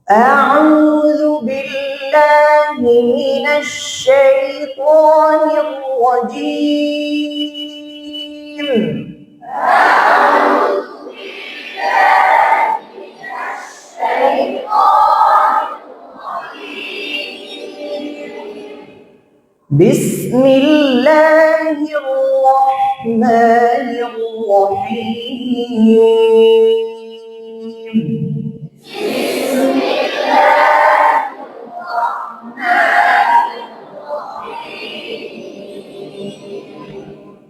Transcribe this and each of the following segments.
أعوذ بالله من الشيطان الرجيم بسم الله الرحمن الرحيم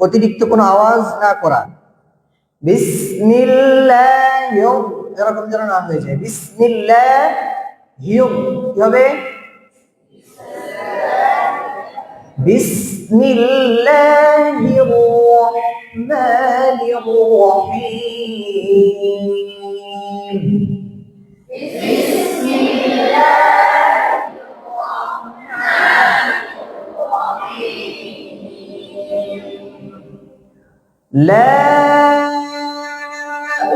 অতিরিক্ত কোনো আওয়াজ না করা। বিসমিল্লাহ এরকম যেন না হয়ে যায়। বিসমিল্লাহ কি হবে? বিসমিল্লাহির রহমানির রহিম। لا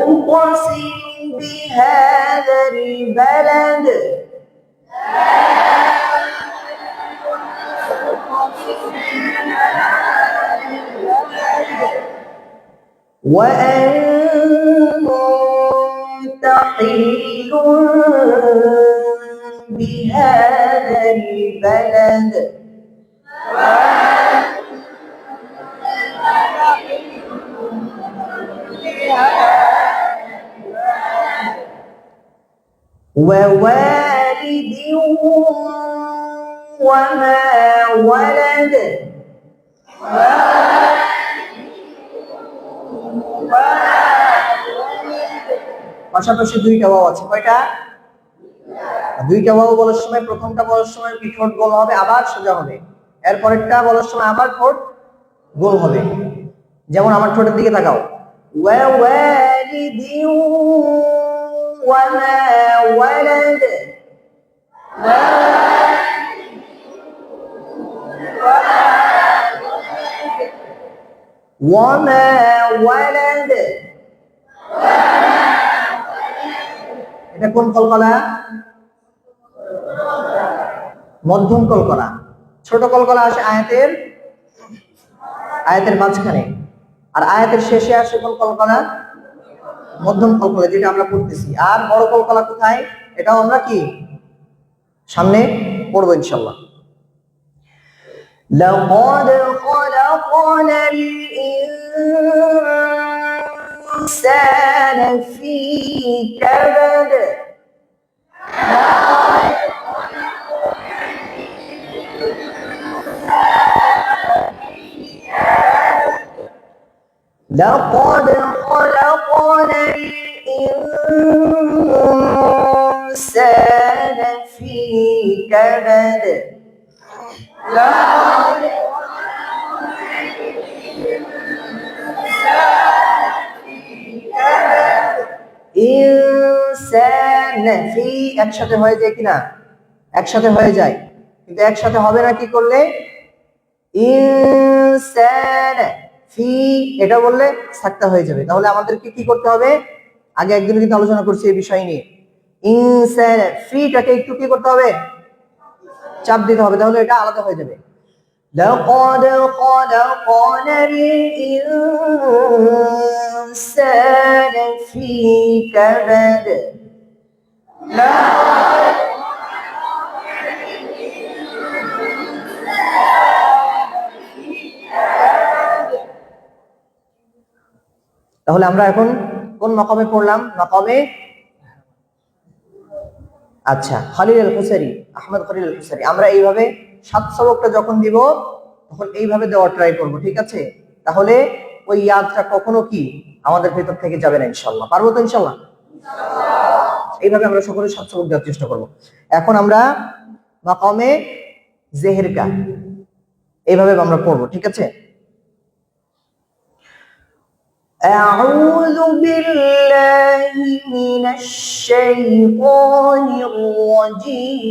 أقسم بهذا البلد وأنت حل بهذا البلد ووالد وما ولد পাশাপাশি দুইটা ওয়াও আছে। কয়টা? দুইটা ওয়াও বলার সময় প্রথমটা বলার সময় ঠোঁট গোল হবে, আবার সোজা হবে। এরপরেরটা বলার সময় আবার ঠোঁট গোল হবে। যেমন আমার ঠোঁটের দিকে তাকাও। ووالد وما ولد وما ولد এটা কোন কলকলা? মধ্যম কলকলা। ছোট কলকলা আসে আয়াতের মাঝখানে, আর আয়াতের শেষে আসে কোন কলকলা? মধ্যম কলকলা, যেটা আমরা পড়তেছি। আর বড় কলকলা কোথায়? এটাও আমরা কি সামনে পড়বো ইনশাআল্লাহ। لقد خلقنا الإنسان في كبد لقد خلقنا الإنسان في كبد ইনসান ফি একসাথে হয়ে যায় কিনা? একসাথে হয়ে যায়, কিন্তু একসাথে হবে না কি করলে? ইনসান ফি এটা বললে সাক্তা হয়ে যাবে। তাহলে আমাদেরকে কি করতে হবে? আগে একদিন কিন্তু আলোচনা করছি এই বিষয় নিয়ে। ইনসান ফিটাকে একটু কি করতে হবে? চাপ দিতে হবে, তাহলে এটা আলাদা হয়ে যাবে। لقد خلقنا الإنسان في كبد তাহলে আমরা এখন কোন মাকামে পড়লাম? মাকামে আচ্ছা খলিল আল হুসাইরি, আহমদ খলিল আল হুসাইরি। আমরা এইভাবে 7 সবকটা যখন দিব তখন এইভাবে দেওয়ার ট্রাই করব, ঠিক আছে? তাহলে ওই ইয়াদটা কখনো কি আমাদের ভেতর থেকে যাবে না ইনশাআল্লাহ। পারবো তো ইনশাআল্লাহ? এইভাবে আমরা সকলে 7 সবক দেওয়ার চেষ্টা করব। এখন আমরা মাকামে জেহেরকা এইভাবে আমরা পড়বো, ঠিক আছে? أعوذ بالله من الشيطان الرجيم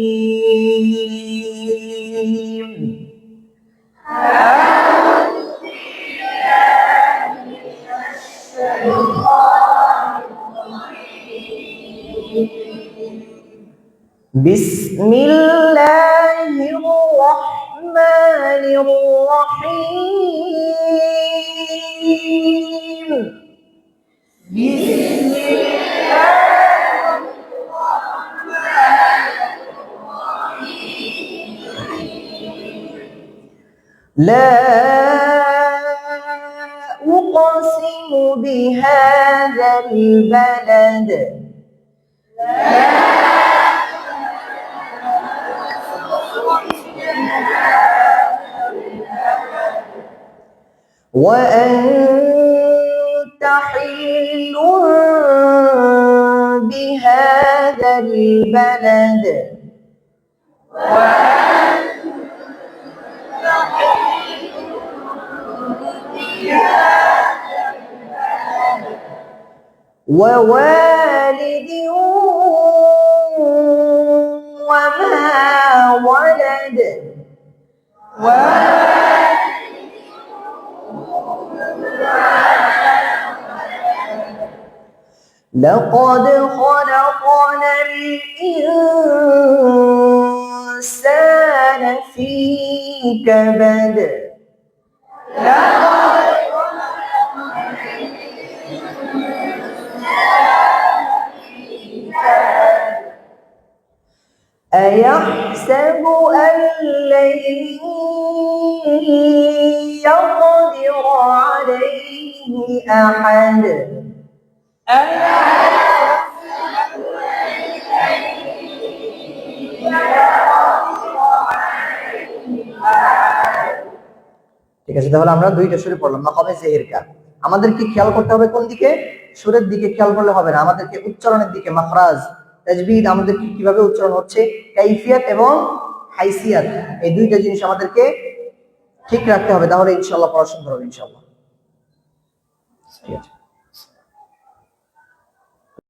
বিসমিল্লাহির রহমানির রহিম। لا أقسم بهذا البلد وأنت حل بهذا البلد ووالد وما ولد لقد خلقنا الإنسان في كبد أيحسب أن لن يقدر عليه أحد ঠিক আছে, তাহলে আমরা দুইটা সুরে পড়লাম মাকামে জেহের কা। আমাদের কি খেয়াল করতে হবে কোন দিকে? সুরের দিকে খেয়াল করলে হবে না, আমাদেরকে উচ্চারণের দিকে, মাখরাজ তাজবিদ আমাদের কিভাবে উচ্চারণ হচ্ছে, কাইফিয়াত এবং হাইসিয়াত, এই দুইটা জিনিস আমাদেরকে ঠিক রাখতে হবে, তাহলে ইনশাআল্লাহ পড়া সুন্দর হবে ইনশাআল্লাহ। ঠিক আছে।